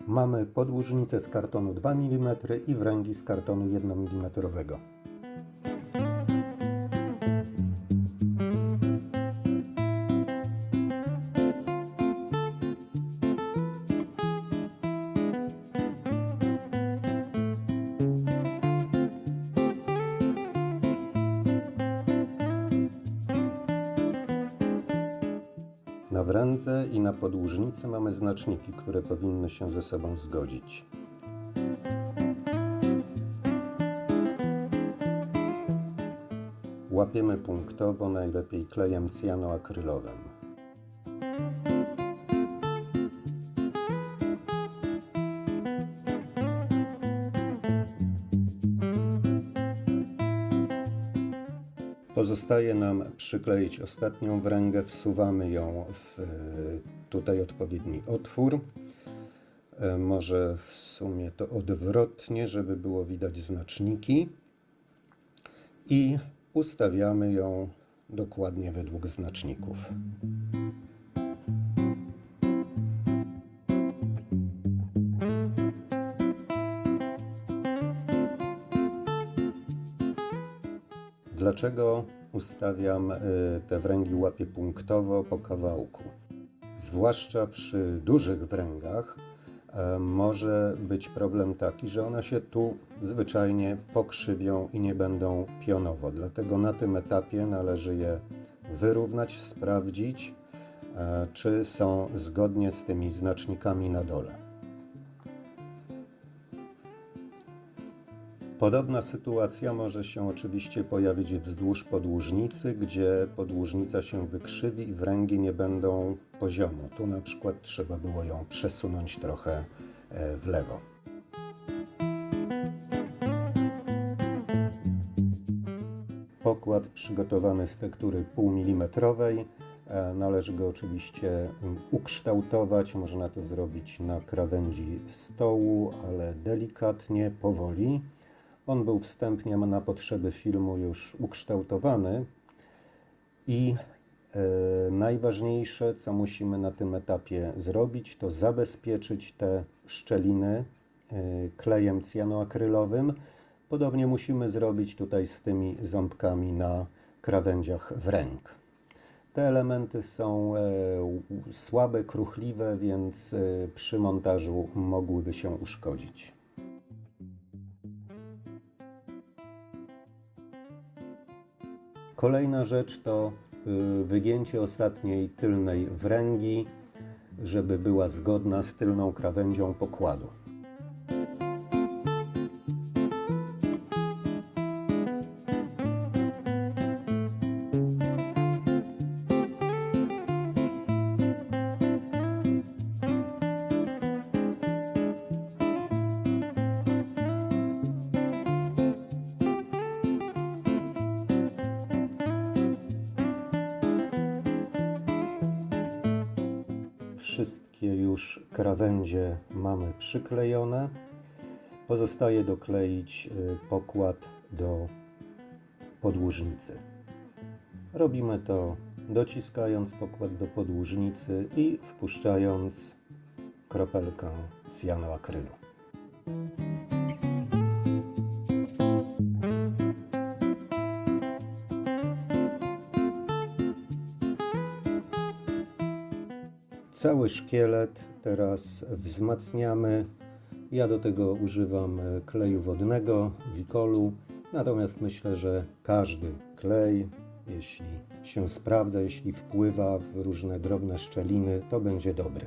Mamy podłużnicę z kartonu 2 mm i wręgi z kartonu 1 mm. Na wrędze i na podłużnicy mamy znaczniki, które powinny się ze sobą zgodzić. Łapiemy punktowo, najlepiej klejem cyjanoakrylowym. Pozostaje nam przykleić ostatnią wręgę, wsuwamy ją w tutaj odpowiedni otwór. Może w sumie to odwrotnie, żeby było widać znaczniki. I ustawiamy ją dokładnie według znaczników. Dlaczego ustawiam te wręgi łapię punktowo po kawałku? Zwłaszcza przy dużych wręgach może być problem taki, że one się tu zwyczajnie pokrzywią i nie będą pionowo. Dlatego na tym etapie należy je wyrównać, sprawdzić, czy są zgodnie z tymi znacznikami na dole. Podobna sytuacja może się oczywiście pojawić wzdłuż podłużnicy, gdzie podłużnica się wykrzywi i wręgi nie będą poziomo. Tu na przykład trzeba było ją przesunąć trochę w lewo. Pokład przygotowany z tektury półmilimetrowej. Należy go oczywiście ukształtować. Można to zrobić na krawędzi stołu, ale delikatnie, powoli. On był wstępnie na potrzeby filmu już ukształtowany i najważniejsze, co musimy na tym etapie zrobić, to zabezpieczyć te szczeliny klejem cyjanoakrylowym. Podobnie musimy zrobić tutaj z tymi ząbkami na krawędziach wręg. Te elementy są słabe, kruchliwe, więc przy montażu mogłyby się uszkodzić. Kolejna rzecz to wygięcie ostatniej tylnej wręgi, żeby była zgodna z tylną krawędzią pokładu. Wszystkie już krawędzie mamy przyklejone. Pozostaje dokleić pokład do podłużnicy. Robimy to dociskając pokład do podłużnicy i wpuszczając kropelkę cyjanoakrylu. Cały szkielet teraz wzmacniamy. Ja do tego używam kleju wodnego, Wikolu. Natomiast myślę, że każdy klej, jeśli się sprawdza, jeśli wpływa w różne drobne szczeliny, to będzie dobry.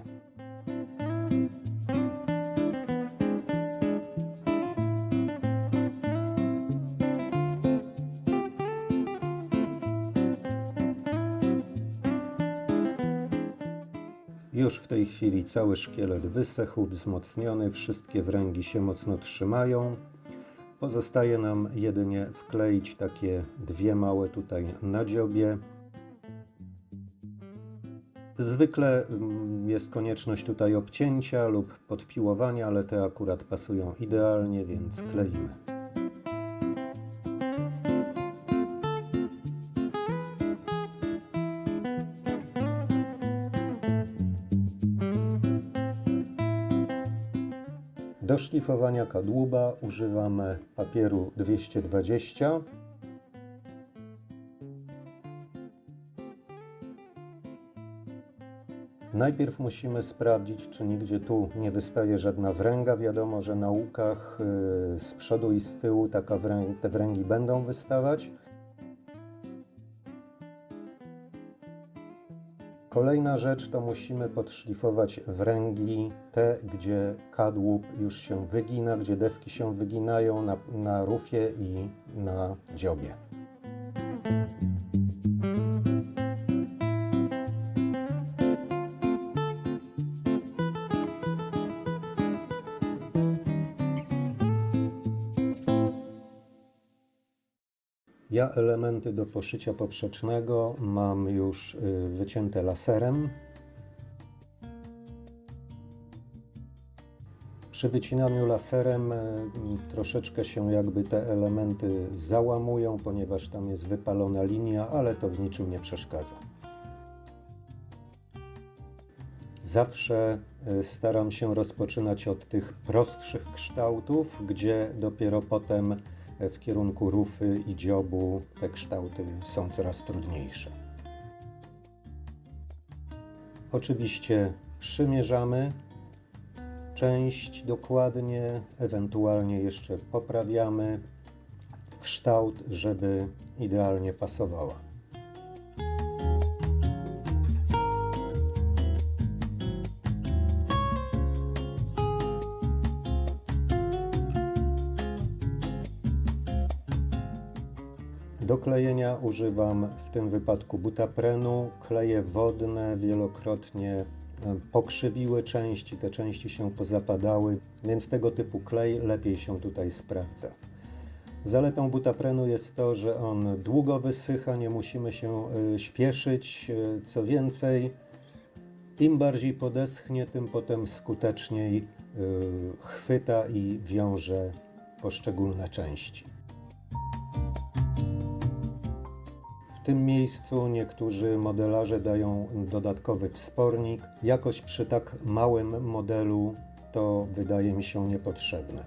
Już w tej chwili cały szkielet wysechł, wzmocniony, wszystkie wręgi się mocno trzymają. Pozostaje nam jedynie wkleić takie dwie małe tutaj na dziobie. Zwykle jest konieczność tutaj obcięcia lub podpiłowania, ale te akurat pasują idealnie, więc kleimy. Do szlifowania kadłuba używamy papieru 220. Najpierw musimy sprawdzić, czy nigdzie tu nie wystaje żadna wręga. Wiadomo, że na łukach z przodu i z tyłu te wręgi będą wystawać. Kolejna rzecz to musimy podszlifować wręgi, te gdzie kadłub już się wygina, gdzie deski się wyginają na rufie i na dziobie. Ja elementy do poszycia poprzecznego mam już wycięte laserem. Przy wycinaniu laserem troszeczkę się jakby te elementy załamują, ponieważ tam jest wypalona linia, ale to w niczym nie przeszkadza. Zawsze staram się rozpoczynać od tych prostszych kształtów, gdzie dopiero potem w kierunku rufy i dziobu te kształty są coraz trudniejsze. Oczywiście przymierzamy część dokładnie, ewentualnie jeszcze poprawiamy kształt, żeby idealnie pasowała. Do klejenia używam w tym wypadku butaprenu. Kleje wodne wielokrotnie pokrzywiły części, te części się pozapadały, więc tego typu klej lepiej się tutaj sprawdza. Zaletą butaprenu jest to, że on długo wysycha, nie musimy się śpieszyć. Co więcej, im bardziej podeschnie, tym potem skuteczniej chwyta i wiąże poszczególne części. W tym miejscu niektórzy modelarze dają dodatkowy wspornik. Jakoś przy tak małym modelu to wydaje mi się niepotrzebne.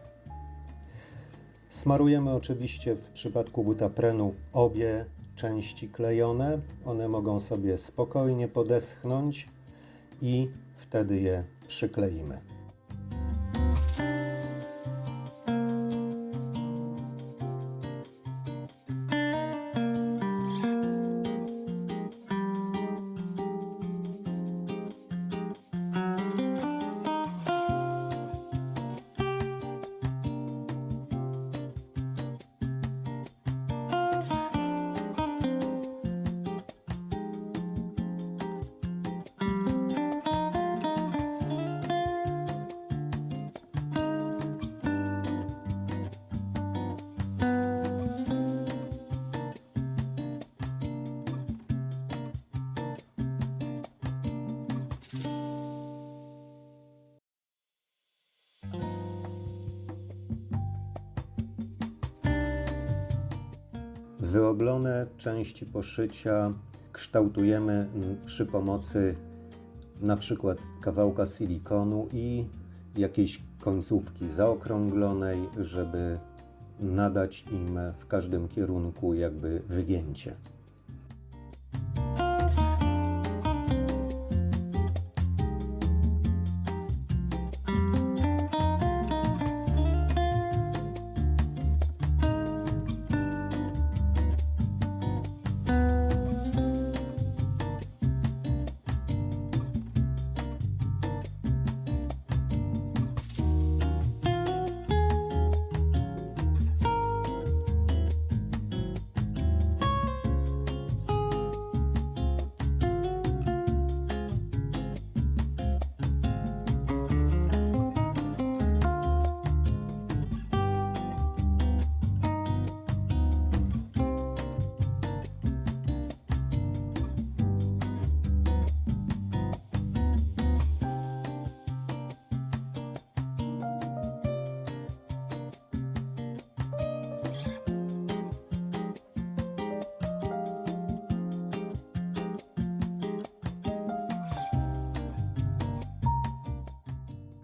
Smarujemy oczywiście w przypadku butaprenu obie części klejone. One mogą sobie spokojnie podeschnąć i wtedy je przykleimy. Wyoblone części poszycia kształtujemy przy pomocy na przykład kawałka silikonu i jakiejś końcówki zaokrąglonej, żeby nadać im w każdym kierunku jakby wygięcie.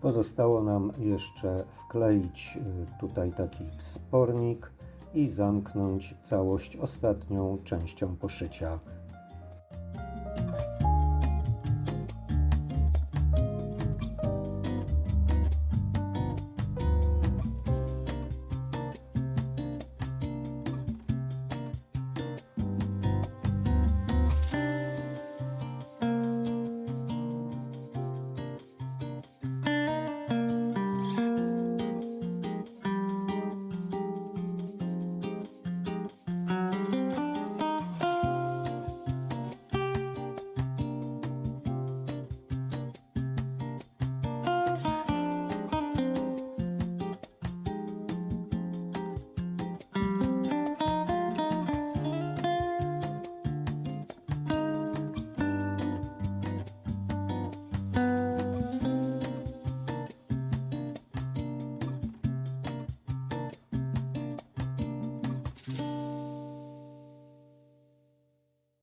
Pozostało nam jeszcze wkleić tutaj taki wspornik i zamknąć całość ostatnią częścią poszycia